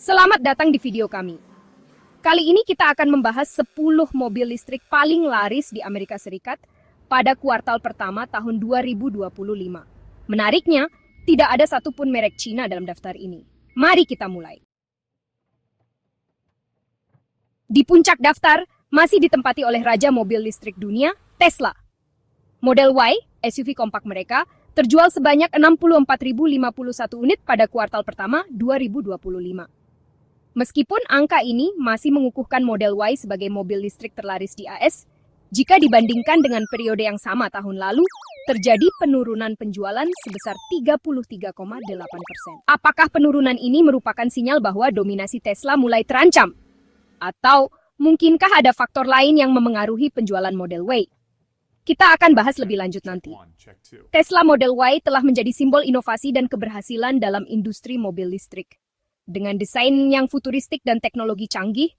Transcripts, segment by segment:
Selamat datang di video kami. Kali ini kita akan membahas 10 mobil listrik paling laris di Amerika Serikat pada kuartal pertama tahun 2025. Menariknya, tidak ada satupun merek Cina dalam daftar ini. Mari kita mulai. Di puncak daftar, masih ditempati oleh raja mobil listrik dunia, Tesla. Model Y, SUV kompak mereka, terjual sebanyak 64.051 unit pada kuartal pertama 2025. Meskipun angka ini masih mengukuhkan Model Y sebagai mobil listrik terlaris di AS, jika dibandingkan dengan periode yang sama tahun lalu, terjadi penurunan penjualan sebesar 33,8%. Apakah penurunan ini merupakan sinyal bahwa dominasi Tesla mulai terancam? Atau mungkinkah ada faktor lain yang memengaruhi penjualan Model Y? Kita akan bahas lebih lanjut nanti. Tesla Model Y telah menjadi simbol inovasi dan keberhasilan dalam industri mobil listrik. Dengan desain yang futuristik dan teknologi canggih,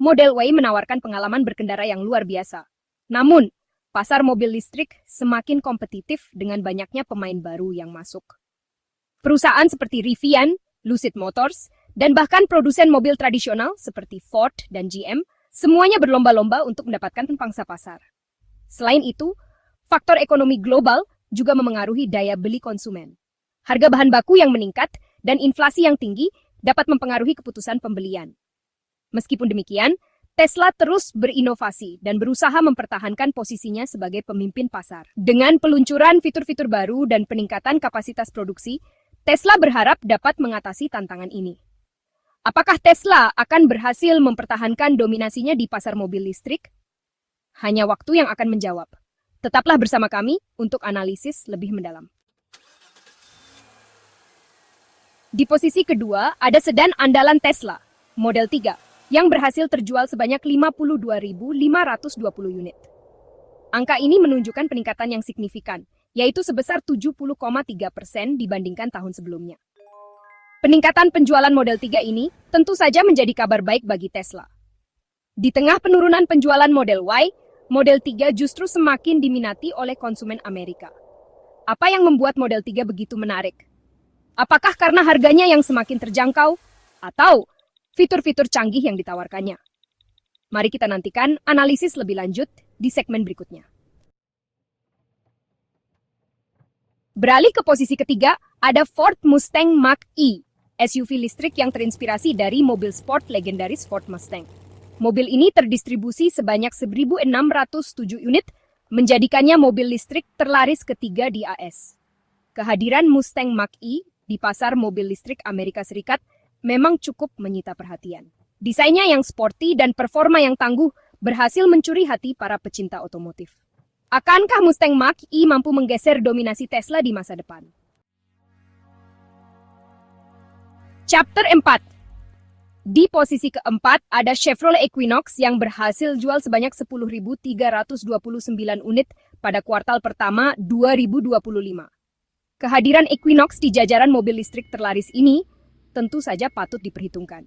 Model Y menawarkan pengalaman berkendara yang luar biasa. Namun, pasar mobil listrik semakin kompetitif dengan banyaknya pemain baru yang masuk. Perusahaan seperti Rivian, Lucid Motors, dan bahkan produsen mobil tradisional seperti Ford dan GM, semuanya berlomba-lomba untuk mendapatkan pangsa pasar. Selain itu, faktor ekonomi global juga memengaruhi daya beli konsumen. Harga bahan baku yang meningkat dan inflasi yang tinggi dapat mempengaruhi keputusan pembelian. Meskipun demikian, Tesla terus berinovasi dan berusaha mempertahankan posisinya sebagai pemimpin pasar. Dengan peluncuran fitur-fitur baru dan peningkatan kapasitas produksi, Tesla berharap dapat mengatasi tantangan ini. Apakah Tesla akan berhasil mempertahankan dominasinya di pasar mobil listrik? Hanya waktu yang akan menjawab. Tetaplah bersama kami untuk analisis lebih mendalam. Di posisi kedua, ada sedan andalan Tesla, Model 3, yang berhasil terjual sebanyak 52.520 unit. Angka ini menunjukkan peningkatan yang signifikan, yaitu sebesar 70,3% dibandingkan tahun sebelumnya. Peningkatan penjualan Model 3 ini tentu saja menjadi kabar baik bagi Tesla. Di tengah penurunan penjualan Model Y, Model 3 justru semakin diminati oleh konsumen Amerika. Apa yang membuat Model 3 begitu menarik? Apakah karena harganya yang semakin terjangkau, atau fitur-fitur canggih yang ditawarkannya? Mari kita nantikan analisis lebih lanjut di segmen berikutnya. Beralih ke posisi ketiga, ada Ford Mustang Mach-E, SUV listrik yang terinspirasi dari mobil sport legendaris Ford Mustang. Mobil ini terdistribusi sebanyak 1.607 unit, menjadikannya mobil listrik terlaris ketiga di AS. Kehadiran Mustang Mach-E di pasar mobil listrik Amerika Serikat memang cukup menyita perhatian. Desainnya yang sporty dan performa yang tangguh berhasil mencuri hati para pecinta otomotif. Akankah Mustang Mach-E mampu menggeser dominasi Tesla di masa depan? Chapter 4. Di posisi keempat ada Chevrolet Equinox yang berhasil jual sebanyak 10.329 unit pada kuartal pertama 2025. Kehadiran Equinox di jajaran mobil listrik terlaris ini tentu saja patut diperhitungkan.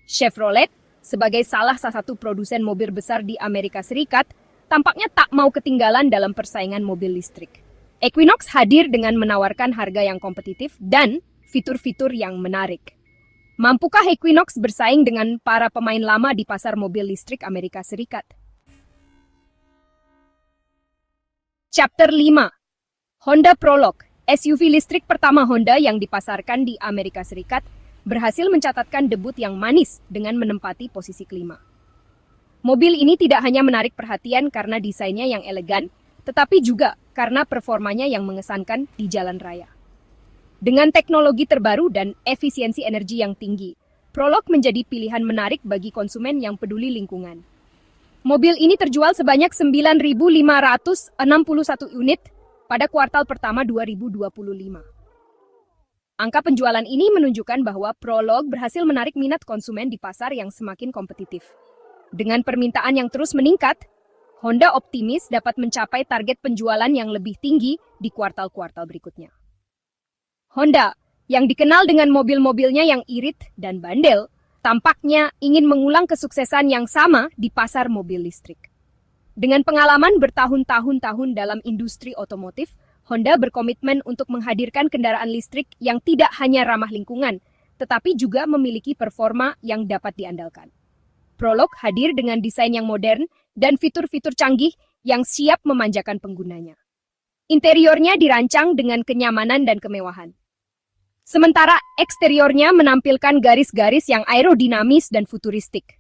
Chevrolet, sebagai salah satu produsen mobil besar di Amerika Serikat, tampaknya tak mau ketinggalan dalam persaingan mobil listrik. Equinox hadir dengan menawarkan harga yang kompetitif dan fitur-fitur yang menarik. Mampukah Equinox bersaing dengan para pemain lama di pasar mobil listrik Amerika Serikat? Chapter 5. Honda Prologue, SUV listrik pertama Honda yang dipasarkan di Amerika Serikat, berhasil mencatatkan debut yang manis dengan menempati posisi kelima. Mobil ini tidak hanya menarik perhatian karena desainnya yang elegan, tetapi juga karena performanya yang mengesankan di jalan raya. Dengan teknologi terbaru dan efisiensi energi yang tinggi, Prologue menjadi pilihan menarik bagi konsumen yang peduli lingkungan. Mobil ini terjual sebanyak 9.561 unit pada kuartal pertama 2025. Angka penjualan ini menunjukkan bahwa Prologue berhasil menarik minat konsumen di pasar yang semakin kompetitif. Dengan permintaan yang terus meningkat, Honda optimis dapat mencapai target penjualan yang lebih tinggi di kuartal-kuartal berikutnya. Honda, yang dikenal dengan mobil-mobilnya yang irit dan bandel, tampaknya ingin mengulang kesuksesan yang sama di pasar mobil listrik. Dengan pengalaman bertahun-tahun dalam industri otomotif, Honda berkomitmen untuk menghadirkan kendaraan listrik yang tidak hanya ramah lingkungan, tetapi juga memiliki performa yang dapat diandalkan. Prolog hadir dengan desain yang modern dan fitur-fitur canggih yang siap memanjakan penggunanya. Interiornya dirancang dengan kenyamanan dan kemewahan. Sementara eksteriornya menampilkan garis-garis yang aerodinamis dan futuristik.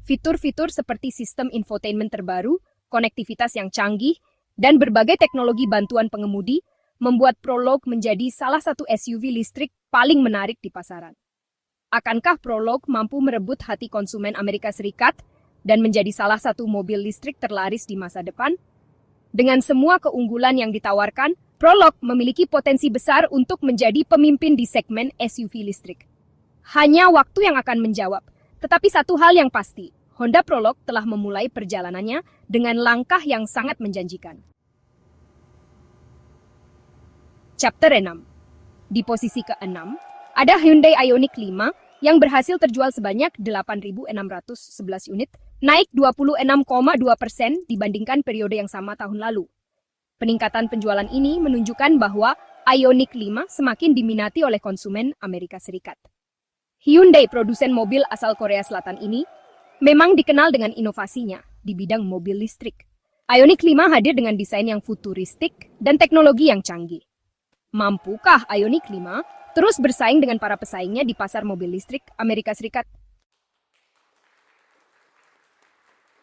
Fitur-fitur seperti sistem infotainment terbaru, konektivitas yang canggih, dan berbagai teknologi bantuan pengemudi membuat Prolog menjadi salah satu SUV listrik paling menarik di pasaran. Akankah Prolog mampu merebut hati konsumen Amerika Serikat dan menjadi salah satu mobil listrik terlaris di masa depan? Dengan semua keunggulan yang ditawarkan, Prolog memiliki potensi besar untuk menjadi pemimpin di segmen SUV listrik. Hanya waktu yang akan menjawab. Tetapi satu hal yang pasti, Honda Prolog telah memulai perjalanannya dengan langkah yang sangat menjanjikan. Chapter 6. Di posisi ke-6, ada Hyundai Ioniq 5 yang berhasil terjual sebanyak 8.611 unit, naik 26,2% dibandingkan periode yang sama tahun lalu. Peningkatan penjualan ini menunjukkan bahwa Ioniq 5 semakin diminati oleh konsumen Amerika Serikat. Hyundai, produsen mobil asal Korea Selatan ini, memang dikenal dengan inovasinya di bidang mobil listrik. Ioniq 5 hadir dengan desain yang futuristik dan teknologi yang canggih. Mampukah Ioniq 5 terus bersaing dengan para pesaingnya di pasar mobil listrik Amerika Serikat?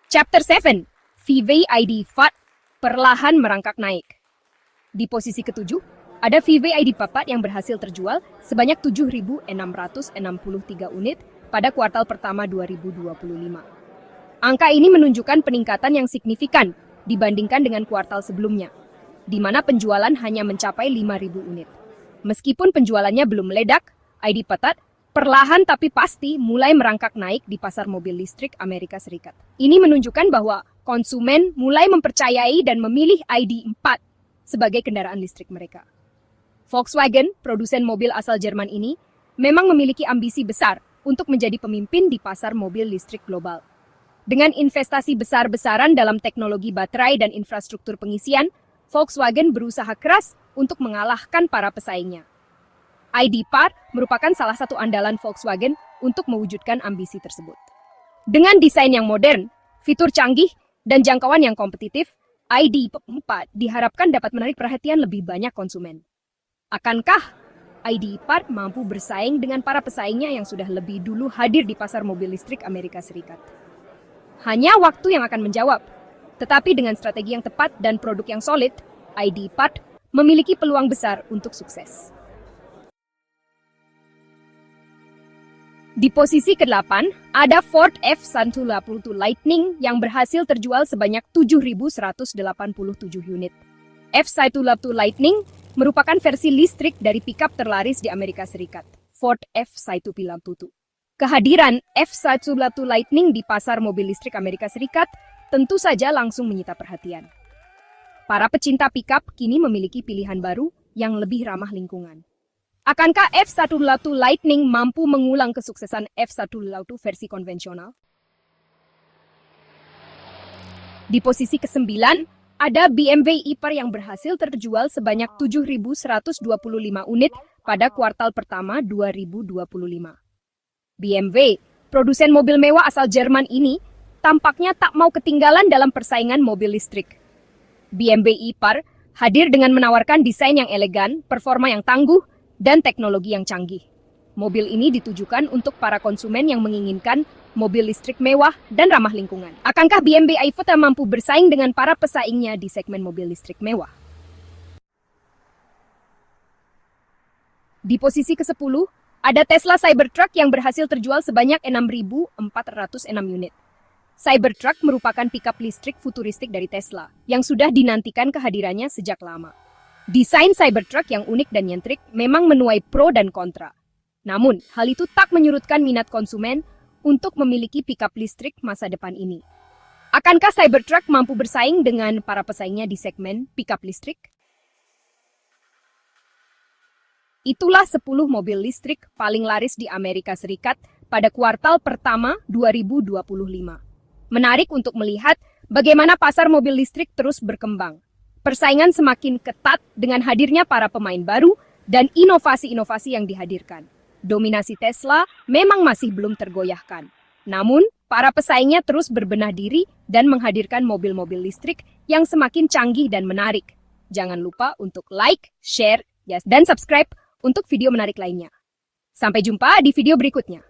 Chapter 7. VW ID4 perlahan merangkak naik. Di posisi ke-7, ada VW ID4 yang berhasil terjual sebanyak 7.663 unit pada kuartal pertama 2025. Angka ini menunjukkan peningkatan yang signifikan dibandingkan dengan kuartal sebelumnya, di mana penjualan hanya mencapai 5.000 unit. Meskipun penjualannya belum meledak, ID4 perlahan tapi pasti mulai merangkak naik di pasar mobil listrik Amerika Serikat. Ini menunjukkan bahwa konsumen mulai mempercayai dan memilih ID4 sebagai kendaraan listrik mereka. Volkswagen, produsen mobil asal Jerman ini, memang memiliki ambisi besar untuk menjadi pemimpin di pasar mobil listrik global. Dengan investasi besar-besaran dalam teknologi baterai dan infrastruktur pengisian, Volkswagen berusaha keras untuk mengalahkan para pesaingnya. ID.4 merupakan salah satu andalan Volkswagen untuk mewujudkan ambisi tersebut. Dengan desain yang modern, fitur canggih, dan jangkauan yang kompetitif, ID.4 diharapkan dapat menarik perhatian lebih banyak konsumen. Akankah ID.4 mampu bersaing dengan para pesaingnya yang sudah lebih dulu hadir di pasar mobil listrik Amerika Serikat? Hanya waktu yang akan menjawab. Tetapi dengan strategi yang tepat dan produk yang solid, ID.4 memiliki peluang besar untuk sukses. Di posisi ke-8, ada Ford F-150 Lightning yang berhasil terjual sebanyak 7.187 unit. F-150 Lightning merupakan versi listrik dari pickup terlaris di Amerika Serikat, Ford F-150. Kehadiran F-150 Lightning di pasar mobil listrik Amerika Serikat tentu saja langsung menyita perhatian. Para pecinta pickup kini memiliki pilihan baru yang lebih ramah lingkungan. Akankah F-150 Lightning mampu mengulang kesuksesan F-150 versi konvensional? Di posisi ke-9, ada BMW i-PAR yang berhasil terjual sebanyak 7.125 unit pada kuartal pertama 2025. BMW, produsen mobil mewah asal Jerman ini, tampaknya tak mau ketinggalan dalam persaingan mobil listrik. BMW i-PAR hadir dengan menawarkan desain yang elegan, performa yang tangguh, dan teknologi yang canggih. Mobil ini ditujukan untuk para konsumen yang menginginkan mobil listrik mewah dan ramah lingkungan. Akankah BMW i4 mampu bersaing dengan para pesaingnya di segmen mobil listrik mewah? Di posisi ke-10, ada Tesla Cybertruck yang berhasil terjual sebanyak 6.406 unit. Cybertruck merupakan pickup listrik futuristik dari Tesla yang sudah dinantikan kehadirannya sejak lama. Desain Cybertruck yang unik dan nyentrik memang menuai pro dan kontra. Namun, hal itu tak menyurutkan minat konsumen untuk memiliki pickup listrik masa depan ini. Akankah Cybertruck mampu bersaing dengan para pesaingnya di segmen pickup listrik? Itulah 10 mobil listrik paling laris di Amerika Serikat pada kuartal pertama 2025. Menarik untuk melihat bagaimana pasar mobil listrik terus berkembang. Persaingan semakin ketat dengan hadirnya para pemain baru dan inovasi-inovasi yang dihadirkan. dominasi Tesla memang masih belum tergoyahkan. Namun, para pesaingnya terus berbenah diri dan menghadirkan mobil-mobil listrik yang semakin canggih dan menarik. Jangan lupa untuk like, share, dan subscribe untuk video menarik lainnya. Sampai jumpa di video berikutnya.